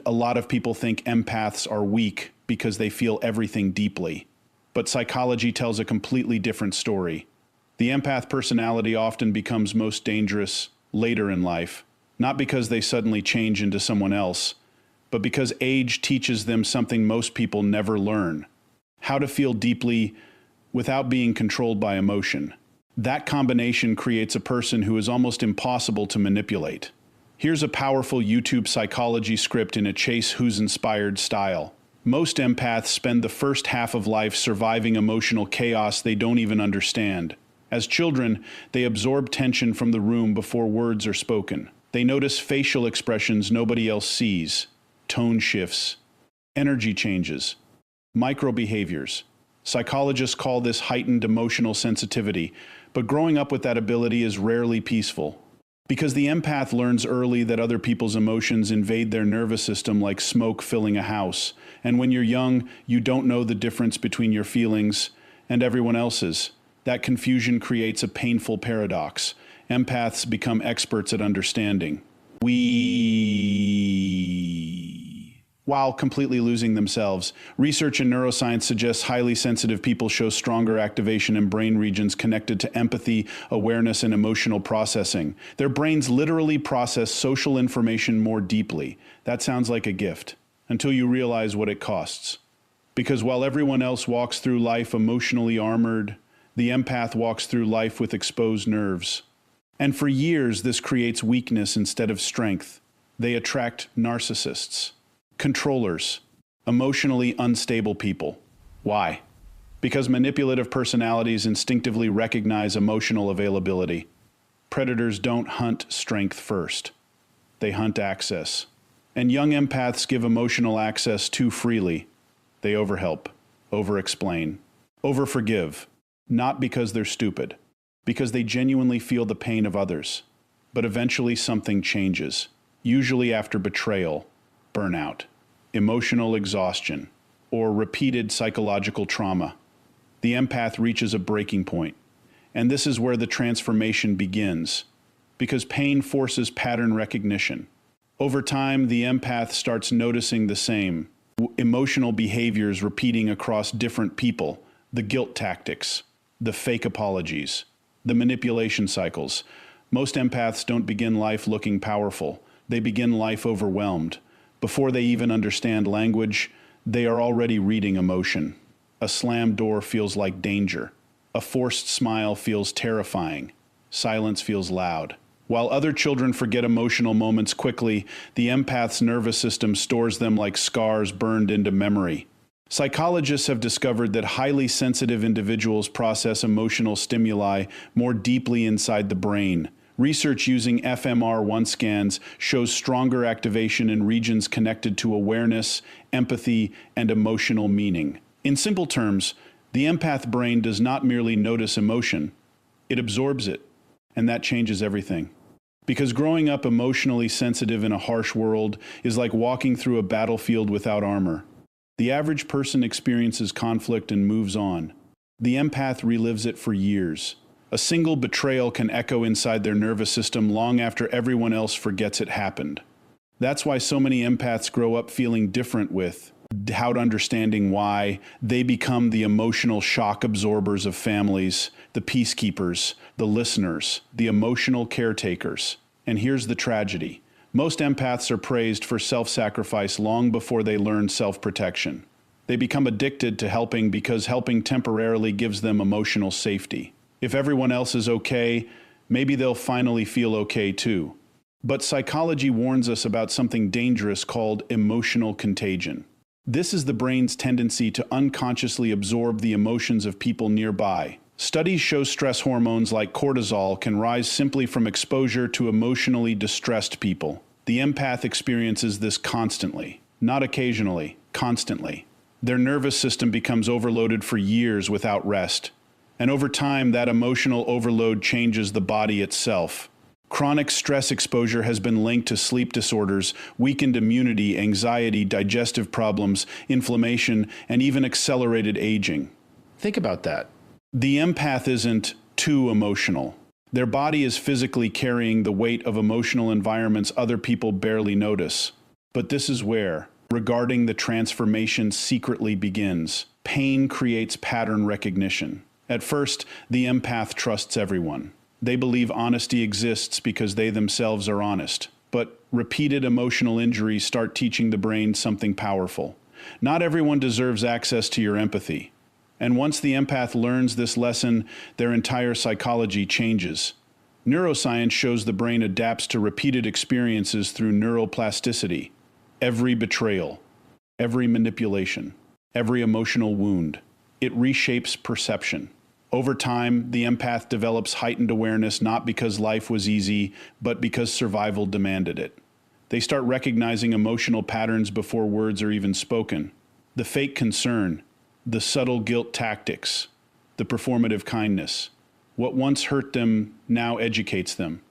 A lot of people think empaths are weak because they feel everything deeply. But psychology tells a completely different story. The empath personality often becomes most dangerous later in life, not because they suddenly change into someone else, but because age teaches them something most people never learn: how to feel deeply without being controlled by emotion. That combination creates a person who is almost impossible to manipulate. Here's a powerful YouTube psychology script in a Chase Who's Inspired style. Most empaths spend the first half of life surviving emotional chaos they don't even understand. As children, they absorb tension from the room before words are spoken. They notice facial expressions nobody else sees, tone shifts, energy changes, micro behaviors. Psychologists call this heightened emotional sensitivity, but growing up with that ability is rarely peaceful. Because the empath learns early that other people's emotions invade their nervous system like smoke filling a house. And when you're young, you don't know the difference between your feelings and everyone else's. That confusion creates a painful paradox. Empaths become experts at understanding while completely losing themselves. Research in neuroscience suggests highly sensitive people show stronger activation in brain regions connected to empathy, awareness, and emotional processing. Their brains literally process social information more deeply. That sounds like a gift, until you realize what it costs. Because while everyone else walks through life emotionally armored, the empath walks through life with exposed nerves. And for years, this creates weakness instead of strength. They attract narcissists, controllers, emotionally unstable people. Why? Because manipulative personalities instinctively recognize emotional availability. Predators don't hunt strength first. They hunt access. And young empaths give emotional access too freely. They overhelp, overexplain, overforgive, not because they're stupid, because they genuinely feel the pain of others. But eventually something changes, usually after betrayal, burnout, emotional exhaustion, or repeated psychological trauma. The empath reaches a breaking point, and this is where the transformation begins, because pain forces pattern recognition. Over time, the empath starts noticing the same emotional behaviors repeating across different people: the guilt tactics, the fake apologies, the manipulation cycles. Most empaths don't begin life looking powerful. They begin life overwhelmed. Before they even understand language, they are already reading emotion. A slammed door feels like danger. A forced smile feels terrifying. Silence feels loud. While other children forget emotional moments quickly, the empath's nervous system stores them like scars burned into memory. Psychologists have discovered that highly sensitive individuals process emotional stimuli more deeply inside the brain. Research using fMRI scans shows stronger activation in regions connected to awareness, empathy, and emotional meaning. In simple terms, the empath brain does not merely notice emotion, it absorbs it, and that changes everything. Because growing up emotionally sensitive in a harsh world is like walking through a battlefield without armor. The average person experiences conflict and moves on. The empath relives it for years. A single betrayal can echo inside their nervous system long after everyone else forgets it happened. That's why so many empaths grow up feeling different without understanding why. They become the emotional shock absorbers of families, the peacekeepers, the listeners, the emotional caretakers. And here's the tragedy. Most empaths are praised for self-sacrifice long before they learn self-protection. They become addicted to helping because helping temporarily gives them emotional safety. If everyone else is okay, maybe they'll finally feel okay too. But psychology warns us about something dangerous called emotional contagion. This is the brain's tendency to unconsciously absorb the emotions of people nearby. Studies show stress hormones like cortisol can rise simply from exposure to emotionally distressed people. The empath experiences this constantly, not occasionally, constantly. Their nervous system becomes overloaded for years without rest. And over time, that emotional overload changes the body itself. Chronic stress exposure has been linked to sleep disorders, weakened immunity, anxiety, digestive problems, inflammation, and even accelerated aging. Think about that. The empath isn't too emotional. Their body is physically carrying the weight of emotional environments other people barely notice. But this is where, regarding the transformation secretly begins. Pain creates pattern recognition. At first, the empath trusts everyone. They believe honesty exists because they themselves are honest. But repeated emotional injuries start teaching the brain something powerful. Not everyone deserves access to your empathy. And once the empath learns this lesson, their entire psychology changes. Neuroscience shows the brain adapts to repeated experiences through neuroplasticity. Every betrayal, every manipulation, every emotional wound, it reshapes perception. Over time, the empath develops heightened awareness not because life was easy, but because survival demanded it. They start recognizing emotional patterns before words are even spoken. The fake concern, the subtle guilt tactics, the performative kindness. What once hurt them now educates them.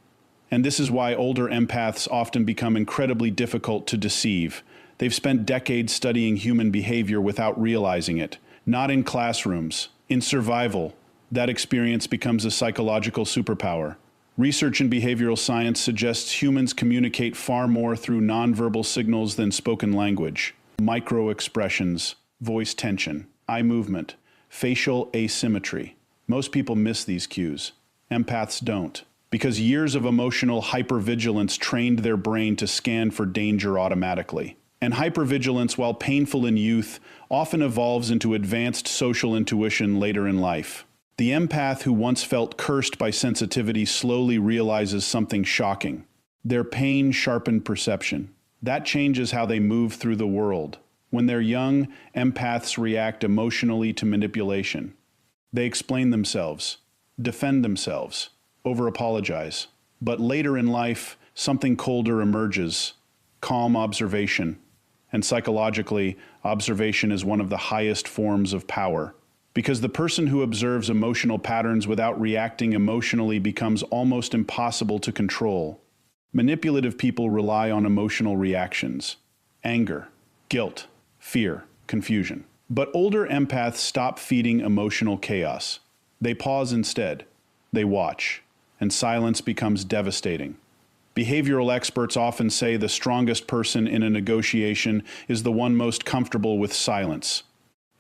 And this is why older empaths often become incredibly difficult to deceive. They've spent decades studying human behavior without realizing it. Not in classrooms, in survival. That experience becomes a psychological superpower. Research in behavioral science suggests humans communicate far more through nonverbal signals than spoken language. Micro-expressions, voice tension, eye movement, facial asymmetry. Most people miss these cues. Empaths don't, because years of emotional hypervigilance trained their brain to scan for danger automatically. And hypervigilance, while painful in youth, often evolves into advanced social intuition later in life. The empath who once felt cursed by sensitivity slowly realizes something shocking. Their pain sharpened perception. That changes how they move through the world. When they're young, empaths react emotionally to manipulation. They explain themselves, defend themselves, over-apologize. But later in life, something colder emerges. Calm observation. And psychologically, observation is one of the highest forms of power. Because the person who observes emotional patterns without reacting emotionally becomes almost impossible to control. Manipulative people rely on emotional reactions. Anger, guilt, fear, confusion. But older empaths stop feeding emotional chaos. They pause instead. They watch. And silence becomes devastating. Behavioral experts often say the strongest person in a negotiation is the one most comfortable with silence.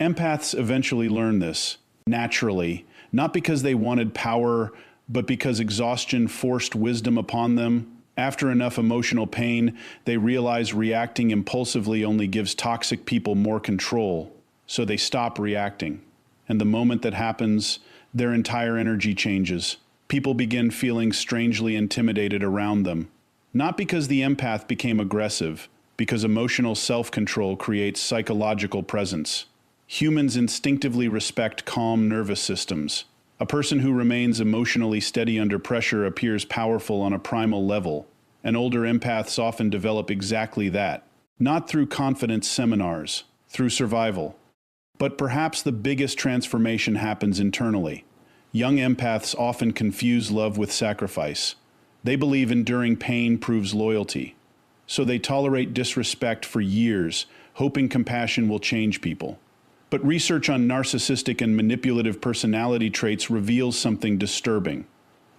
Empaths eventually learn this, naturally, not because they wanted power, but because exhaustion forced wisdom upon them. After enough emotional pain, they realize reacting impulsively only gives toxic people more control, so they stop reacting. And the moment that happens, their entire energy changes. People begin feeling strangely intimidated around them. Not because the empath became aggressive, because emotional self-control creates psychological presence. Humans instinctively respect calm nervous systems. A person who remains emotionally steady under pressure appears powerful on a primal level, and older empaths often develop exactly that. Not through confidence seminars, through survival. But perhaps the biggest transformation happens internally. Young empaths often confuse love with sacrifice. They believe enduring pain proves loyalty. So they tolerate disrespect for years, hoping compassion will change people. But research on narcissistic and manipulative personality traits reveals something disturbing.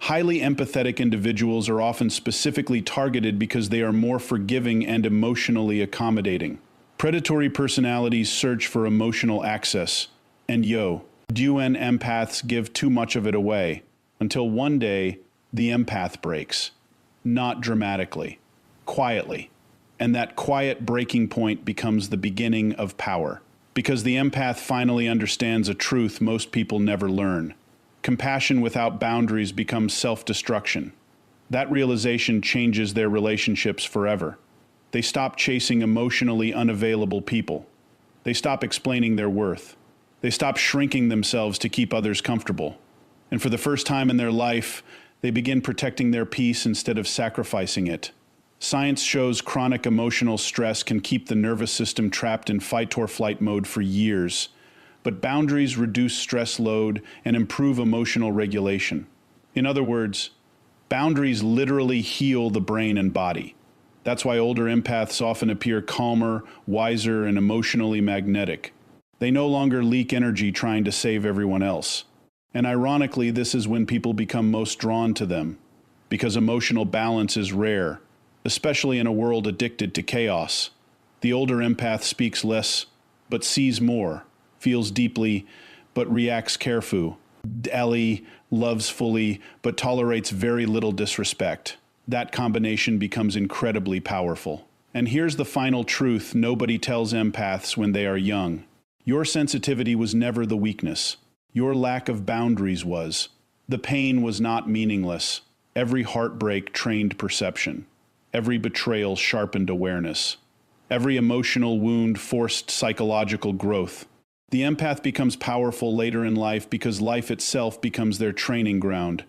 Highly empathetic individuals are often specifically targeted because they are more forgiving and emotionally accommodating. Predatory personalities search for emotional access. And empaths give too much of it away, until one day, the empath breaks. Not dramatically, quietly. And that quiet breaking point becomes the beginning of power. Because the empath finally understands a truth most people never learn. Compassion without boundaries becomes self-destruction. That realization changes their relationships forever. They stop chasing emotionally unavailable people. They stop explaining their worth. They stop shrinking themselves to keep others comfortable. And for the first time in their life, they begin protecting their peace instead of sacrificing it. Science shows chronic emotional stress can keep the nervous system trapped in fight-or-flight mode for years. But boundaries reduce stress load and improve emotional regulation. In other words, boundaries literally heal the brain and body. That's why older empaths often appear calmer, wiser, and emotionally magnetic. They no longer leak energy trying to save everyone else. And ironically, this is when people become most drawn to them, because emotional balance is rare, especially in a world addicted to chaos. The older empath speaks less, but sees more, feels deeply, but reacts carefully. Ellie loves fully, but tolerates very little disrespect. That combination becomes incredibly powerful. And here's the final truth nobody tells empaths when they are young. Your sensitivity was never the weakness. Your lack of boundaries was. The pain was not meaningless. Every heartbreak trained perception. Every betrayal sharpened awareness. Every emotional wound forced psychological growth. The empath becomes powerful later in life because life itself becomes their training ground.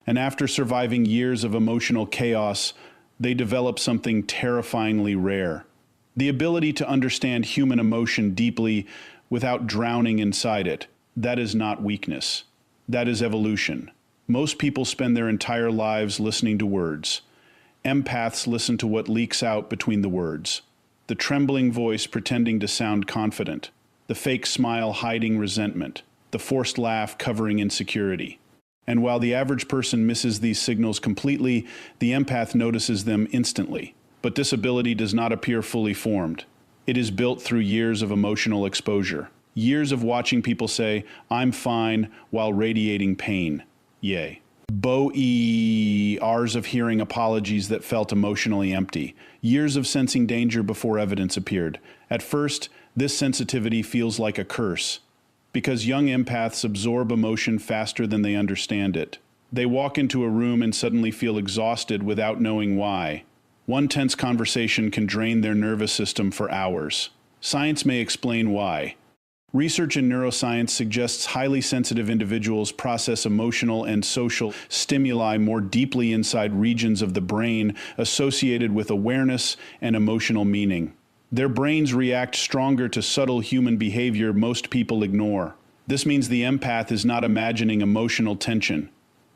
And after surviving years of emotional chaos, they develop something terrifyingly rare. The ability to understand human emotion deeply without drowning inside it. That is not weakness. That is evolution. Most people spend their entire lives listening to words. Empaths listen to what leaks out between the words. The trembling voice pretending to sound confident. The fake smile hiding resentment. The forced laugh covering insecurity. And while the average person misses these signals completely, the empath notices them instantly. But this ability does not appear fully formed. It is built through years of emotional exposure. Years of watching people say, "I'm fine," while radiating pain. Yay. Hours of hearing apologies that felt emotionally empty. Years of sensing danger before evidence appeared. At first, this sensitivity feels like a curse, because young empaths absorb emotion faster than they understand it. They walk into a room and suddenly feel exhausted without knowing why. One tense conversation can drain their nervous system for hours. Science may explain why. Research in neuroscience suggests highly sensitive individuals process emotional and social stimuli more deeply inside regions of the brain associated with awareness and emotional meaning. Their brains react stronger to subtle human behavior most people ignore. This means the empath is not imagining emotional tension.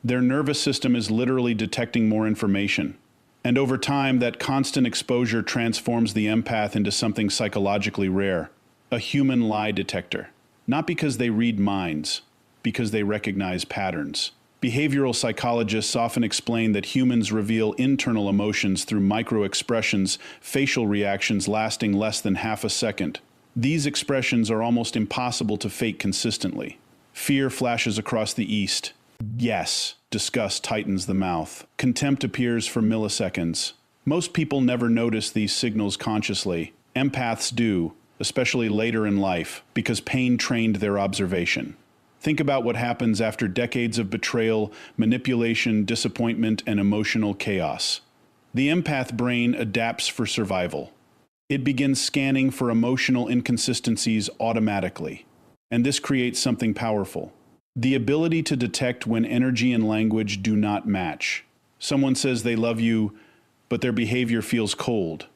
Their nervous system is literally detecting more information. And over time, that constant exposure transforms the empath into something psychologically rare. A human lie detector. Not because they read minds, because they recognize patterns. Behavioral psychologists often explain that humans reveal internal emotions through micro-expressions, facial reactions lasting less than half a second. These expressions are almost impossible to fake consistently. Fear flashes across the east. Yes. Disgust tightens the mouth. Contempt appears for milliseconds. Most people never notice these signals consciously. Empaths do, especially later in life, because pain trained their observation. Think about what happens after decades of betrayal, manipulation, disappointment, and emotional chaos. The empath brain adapts for survival. It begins scanning for emotional inconsistencies automatically. And this creates something powerful. The ability to detect when energy and language do not match. Someone says they love you, but their behavior feels cold.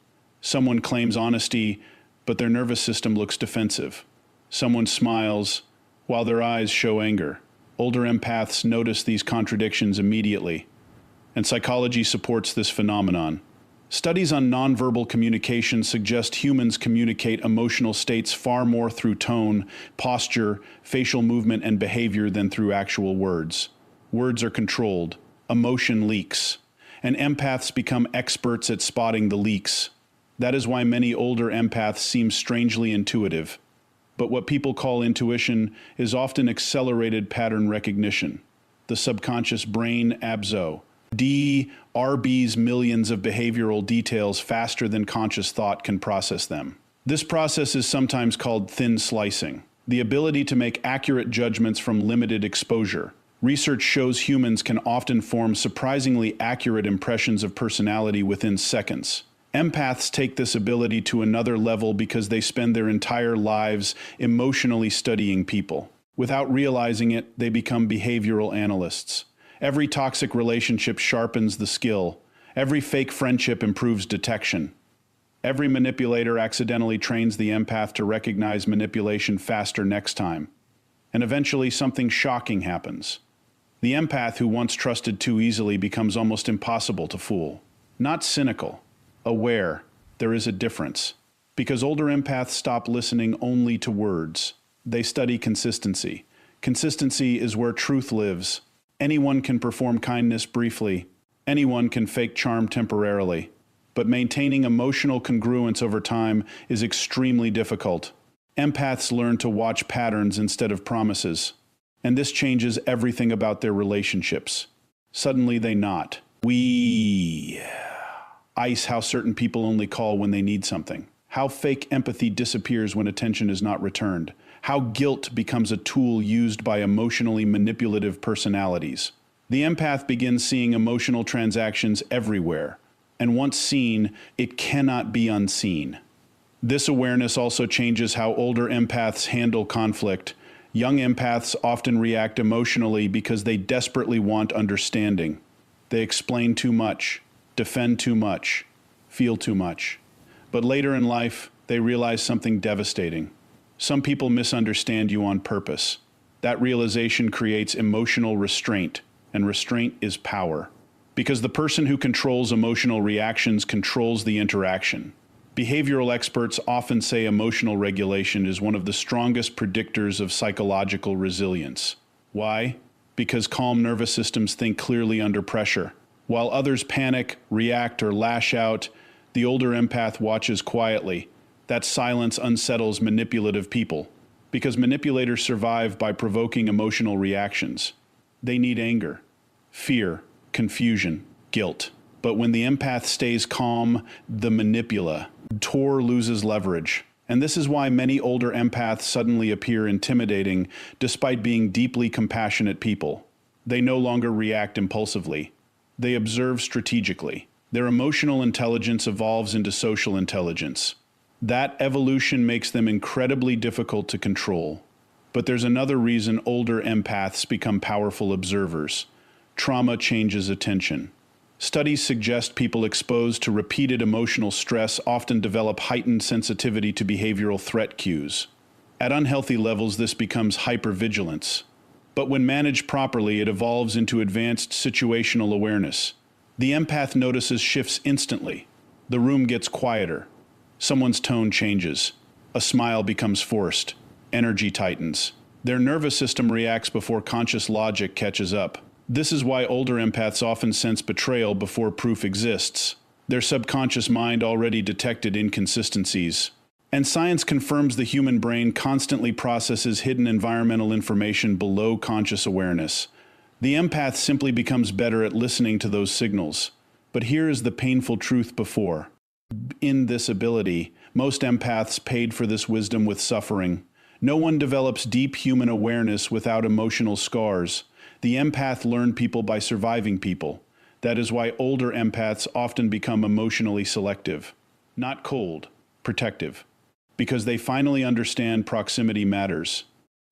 Someone claims honesty, but their nervous system looks defensive. Someone smiles, while their eyes show anger. Older empaths notice these contradictions immediately, and psychology supports this phenomenon. Studies on nonverbal communication suggest humans communicate emotional states far more through tone, posture, facial movement, and behavior than through actual words. Words are controlled, emotion leaks, and empaths become experts at spotting the leaks. That is why many older empaths seem strangely intuitive. But what people call intuition is often accelerated pattern recognition. The subconscious brain RBs millions of behavioral details faster than conscious thought can process them. This process is sometimes called thin slicing, the ability to make accurate judgments from limited exposure. Research shows humans can often form surprisingly accurate impressions of personality within seconds. Empaths take this ability to another level because they spend their entire lives emotionally studying people. Without realizing it, they become behavioral analysts. Every toxic relationship sharpens the skill. Every fake friendship improves detection. Every manipulator accidentally trains the empath to recognize manipulation faster next time. And eventually something shocking happens. The empath who once trusted too easily becomes almost impossible to fool. Not cynical. Aware. There is a difference. Because older empaths stop listening only to words. They study consistency. Consistency is where truth lives. Anyone can perform kindness briefly. Anyone can fake charm temporarily. but maintaining emotional congruence over time is extremely difficult. Empaths learn to watch patterns instead of promises, and this changes everything about their relationships. Suddenly they not. We ice how certain people only call when they need something. How fake empathy disappears when attention is not returned. How guilt becomes a tool used by emotionally manipulative personalities. The empath begins seeing emotional transactions everywhere, and once seen, it cannot be unseen. This awareness also changes how older empaths handle conflict. Young empaths often react emotionally because they desperately want understanding. They explain too much, defend too much, feel too much. But later in life, they realize something devastating. Some people misunderstand you on purpose. That realization creates emotional restraint, and restraint is power. Because the person who controls emotional reactions controls the interaction. Behavioral experts often say emotional regulation is one of the strongest predictors of psychological resilience. Why? Because calm nervous systems think clearly under pressure. While others panic, react, or lash out, the older empath watches quietly. That silence unsettles manipulative people, because manipulators survive by provoking emotional reactions. They need anger, fear, confusion, guilt. But when the empath stays calm, the manipulator loses leverage. And this is why many older empaths suddenly appear intimidating despite being deeply compassionate people. They no longer react impulsively. They observe strategically. Their emotional intelligence evolves into social intelligence. That evolution makes them incredibly difficult to control. But there's another reason older empaths become powerful observers. Trauma changes attention. Studies suggest people exposed to repeated emotional stress often develop heightened sensitivity to behavioral threat cues. At unhealthy levels, this becomes hypervigilance. But when managed properly, it evolves into advanced situational awareness. The empath notices shifts instantly. The room gets quieter. Someone's tone changes. A smile becomes forced. Energy tightens. Their nervous system reacts before conscious logic catches up. This is why older empaths often sense betrayal before proof exists. Their subconscious mind already detected inconsistencies. And science confirms the human brain constantly processes hidden environmental information below conscious awareness. The empath simply becomes better at listening to those signals. But here is the painful truth before. In this ability, most empaths paid for this wisdom with suffering. No one develops deep human awareness without emotional scars. The empath learned people by surviving people. That is why older empaths often become emotionally selective. Not cold, protective. Because they finally understand proximity matters.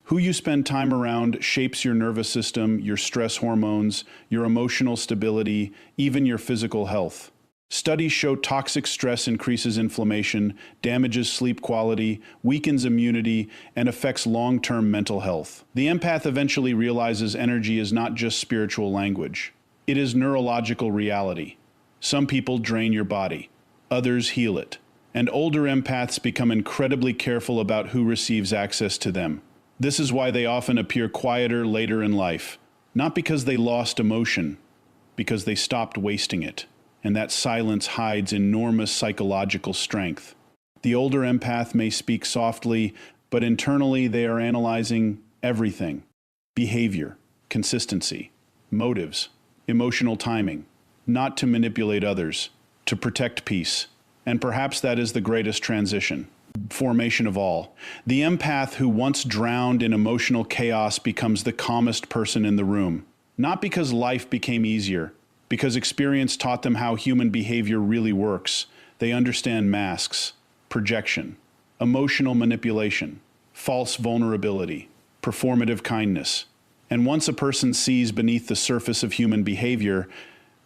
Who you spend time around shapes your nervous system, your stress hormones, your emotional stability, even your physical health. Studies show toxic stress increases inflammation, damages sleep quality, weakens immunity, and affects long-term mental health. The empath eventually realizes energy is not just spiritual language. It is neurological reality. Some people drain your body, others heal it. And older empaths become incredibly careful about who receives access to them. This is why they often appear quieter later in life. Not because they lost emotion, because they stopped wasting it. And that silence hides enormous psychological strength. The older empath may speak softly, but internally they are analyzing everything. Behavior, consistency, motives, emotional timing, not to manipulate others, to protect peace. And perhaps that is the greatest formation of all. The empath who once drowned in emotional chaos becomes the calmest person in the room. Not because life became easier, because experience taught them how human behavior really works. They understand masks, projection, emotional manipulation, false vulnerability, performative kindness. And once a person sees beneath the surface of human behavior,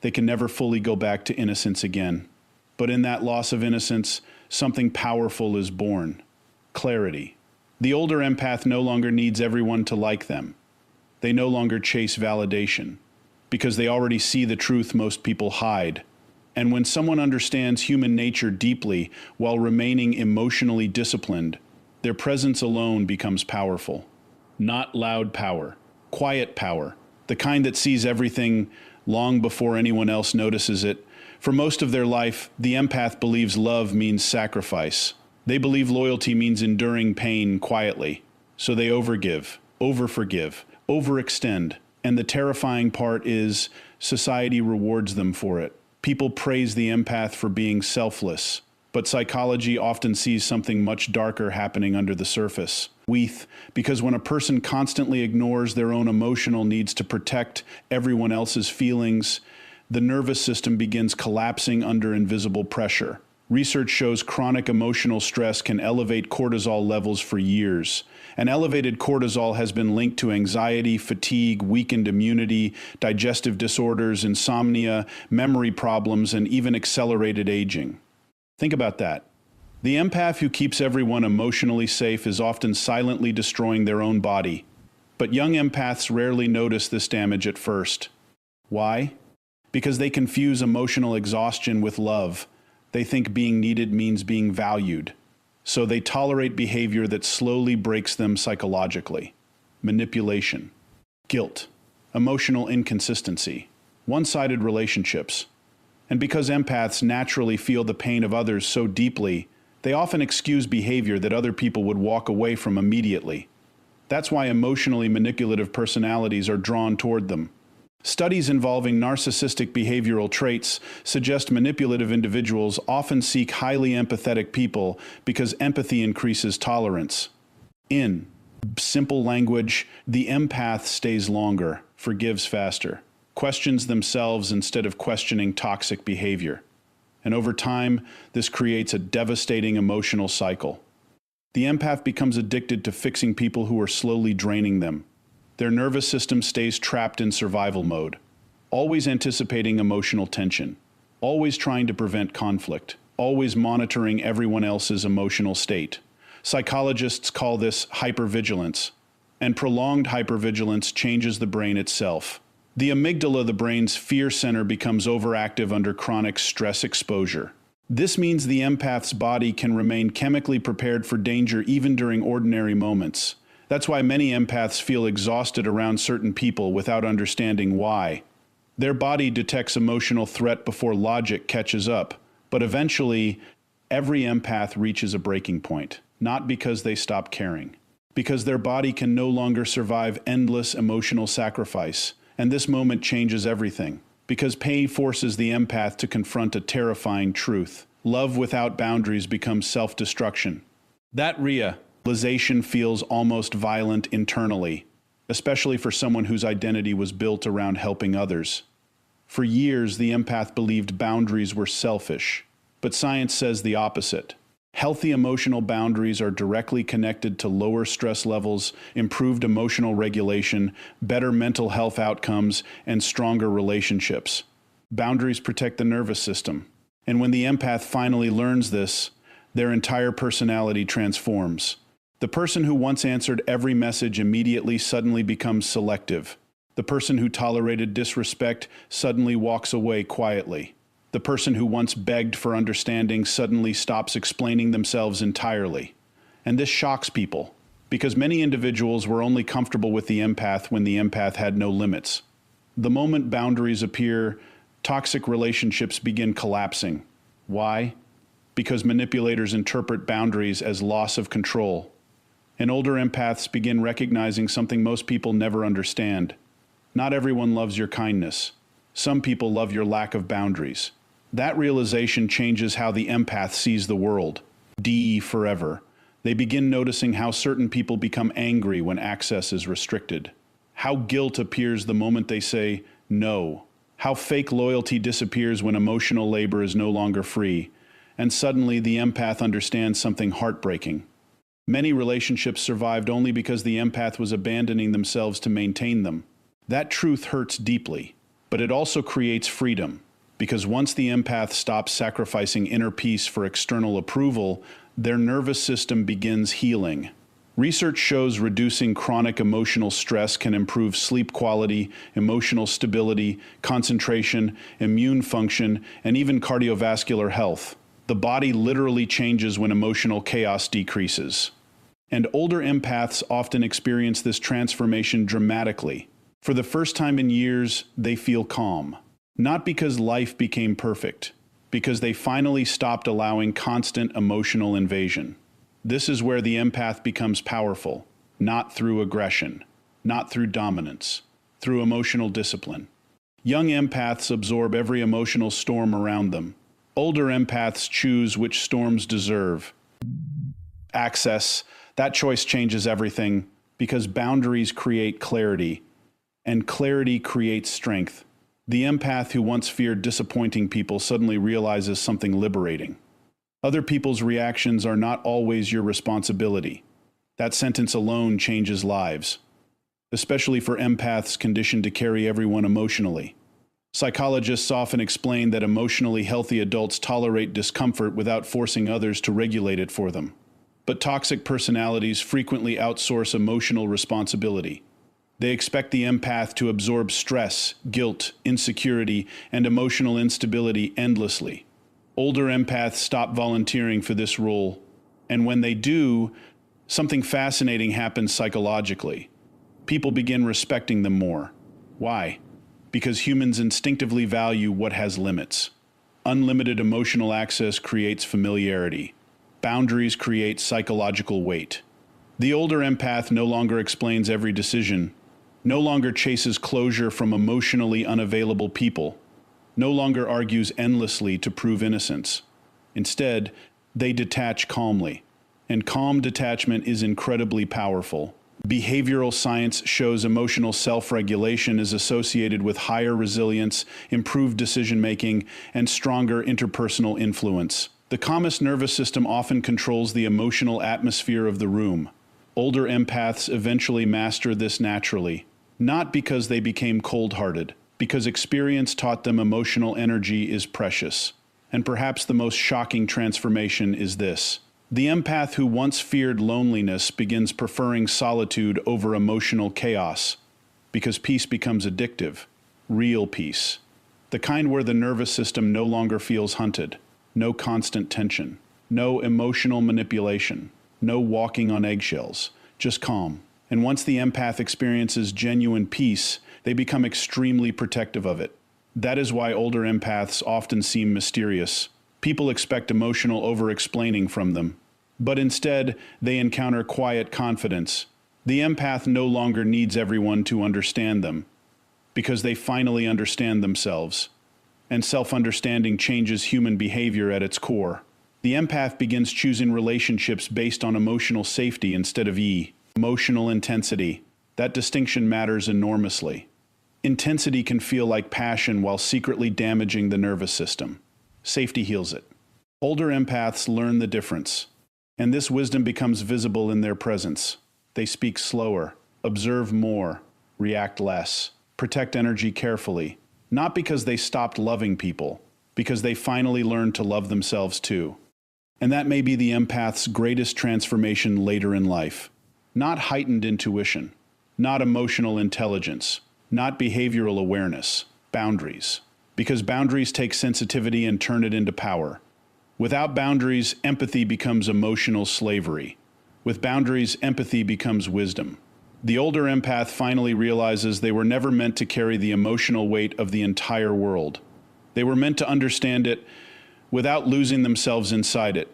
they can never fully go back to innocence again. But in that loss of innocence, something powerful is born. Clarity. The older empath no longer needs everyone to like them. They no longer chase validation, because they already see the truth most people hide. And when someone understands human nature deeply while remaining emotionally disciplined, their presence alone becomes powerful. Not loud power, quiet power, the kind that sees everything long before anyone else notices it, For most of their life, the empath believes love means sacrifice. They believe loyalty means enduring pain quietly. So they overgive, overforgive, overextend. And the terrifying part is society rewards them for it. People praise the empath for being selfless. But psychology often sees something much darker happening under the surface. Because when a person constantly ignores their own emotional needs to protect everyone else's feelings, the nervous system begins collapsing under invisible pressure. Research shows chronic emotional stress can elevate cortisol levels for years. And elevated cortisol has been linked to anxiety, fatigue, weakened immunity, digestive disorders, insomnia, memory problems, and even accelerated aging. Think about that. The empath who keeps everyone emotionally safe is often silently destroying their own body. But young empaths rarely notice this damage at first. Why? Because they confuse emotional exhaustion with love. They think being needed means being valued. So they tolerate behavior that slowly breaks them psychologically. Manipulation, guilt, emotional inconsistency, one-sided relationships. And because empaths naturally feel the pain of others so deeply, they often excuse behavior that other people would walk away from immediately. That's why emotionally manipulative personalities are drawn toward them. Studies involving narcissistic behavioral traits suggest manipulative individuals often seek highly empathetic people because empathy increases tolerance. In simple language, the empath stays longer, forgives faster, questions themselves instead of questioning toxic behavior. And over time, this creates a devastating emotional cycle. The empath becomes addicted to fixing people who are slowly draining them. Their nervous system stays trapped in survival mode, always anticipating emotional tension, always trying to prevent conflict, always monitoring everyone else's emotional state. Psychologists call this hypervigilance, and prolonged hypervigilance changes the brain itself. The amygdala, the brain's fear center, becomes overactive under chronic stress exposure. This means the empath's body can remain chemically prepared for danger even during ordinary moments. That's why many empaths feel exhausted around certain people without understanding why. Their body detects emotional threat before logic catches up, but eventually, every empath reaches a breaking point, not because they stop caring, because their body can no longer survive endless emotional sacrifice, and this moment changes everything, because pain forces the empath to confront a terrifying truth. Love without boundaries becomes self-destruction. That realization feels almost violent internally, especially for someone whose identity was built around helping others. For years, the empath believed boundaries were selfish, but science says the opposite. Healthy emotional boundaries are directly connected to lower stress levels, improved emotional regulation, better mental health outcomes, and stronger relationships. Boundaries protect the nervous system, and when the empath finally learns this, their entire personality transforms. The person who once answered every message immediately suddenly becomes selective. The person who tolerated disrespect suddenly walks away quietly. The person who once begged for understanding suddenly stops explaining themselves entirely. And this shocks people, because many individuals were only comfortable with the empath when the empath had no limits. The moment boundaries appear, toxic relationships begin collapsing. Why? Because manipulators interpret boundaries as loss of control. And older empaths begin recognizing something most people never understand. Not everyone loves your kindness. Some people love your lack of boundaries. That realization changes how the empath sees the world. Forever. They begin noticing how certain people become angry when access is restricted. How guilt appears the moment they say no. How fake loyalty disappears when emotional labor is no longer free. And suddenly the empath understands something heartbreaking. Many relationships survived only because the empath was abandoning themselves to maintain them. That truth hurts deeply, but it also creates freedom, because once the empath stops sacrificing inner peace for external approval, their nervous system begins healing. Research shows reducing chronic emotional stress can improve sleep quality, emotional stability, concentration, immune function, and even cardiovascular health. The body literally changes when emotional chaos decreases. And older empaths often experience this transformation dramatically. For the first time in years, they feel calm. Not because life became perfect, because they finally stopped allowing constant emotional invasion. This is where the empath becomes powerful, not through aggression, not through dominance, through emotional discipline. Young empaths absorb every emotional storm around them. Older empaths choose which storms deserve access. That choice changes everything because boundaries create clarity, and clarity creates strength. The empath who once feared disappointing people suddenly realizes something liberating. Other people's reactions are not always your responsibility. That sentence alone changes lives, especially for empaths conditioned to carry everyone emotionally. Psychologists often explain that emotionally healthy adults tolerate discomfort without forcing others to regulate it for them. But toxic personalities frequently outsource emotional responsibility. They expect the empath to absorb stress, guilt, insecurity, and emotional instability endlessly. Older empaths stop volunteering for this role, and when they do, something fascinating happens psychologically. People begin respecting them more. Why? Because humans instinctively value what has limits. Unlimited emotional access creates familiarity. Boundaries create psychological weight. The older empath no longer explains every decision, no longer chases closure from emotionally unavailable people, no longer argues endlessly to prove innocence. Instead, they detach calmly. And calm detachment is incredibly powerful. Behavioral science shows emotional self-regulation is associated with higher resilience, improved decision-making, and stronger interpersonal influence. The calmest nervous system often controls the emotional atmosphere of the room. Older empaths eventually master this naturally, not because they became cold-hearted, because experience taught them emotional energy is precious. And perhaps the most shocking transformation is this. The empath who once feared loneliness begins preferring solitude over emotional chaos, because peace becomes addictive, real peace. The kind where the nervous system no longer feels hunted, no constant tension, no emotional manipulation, no walking on eggshells, just calm. And once the empath experiences genuine peace, they become extremely protective of it. That is why older empaths often seem mysterious. People expect emotional over-explaining from them. But instead, they encounter quiet confidence. The empath no longer needs everyone to understand them, because they finally understand themselves. And self-understanding changes human behavior at its core. The empath begins choosing relationships based on emotional safety instead of emotional intensity. That distinction matters enormously. Intensity can feel like passion while secretly damaging the nervous system. Safety heals it. Older empaths learn the difference, and this wisdom becomes visible in their presence. They speak slower, observe more, react less, protect energy carefully, not because they stopped loving people, because they finally learned to love themselves too. And that may be the empath's greatest transformation later in life. Not heightened intuition, not emotional intelligence, not behavioral awareness, boundaries. Because boundaries take sensitivity and turn it into power. Without boundaries, empathy becomes emotional slavery. With boundaries, empathy becomes wisdom. The older empath finally realizes they were never meant to carry the emotional weight of the entire world. They were meant to understand it without losing themselves inside it.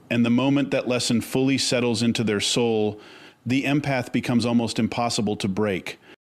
And the moment that lesson fully settles into their soul, the empath becomes almost impossible to break.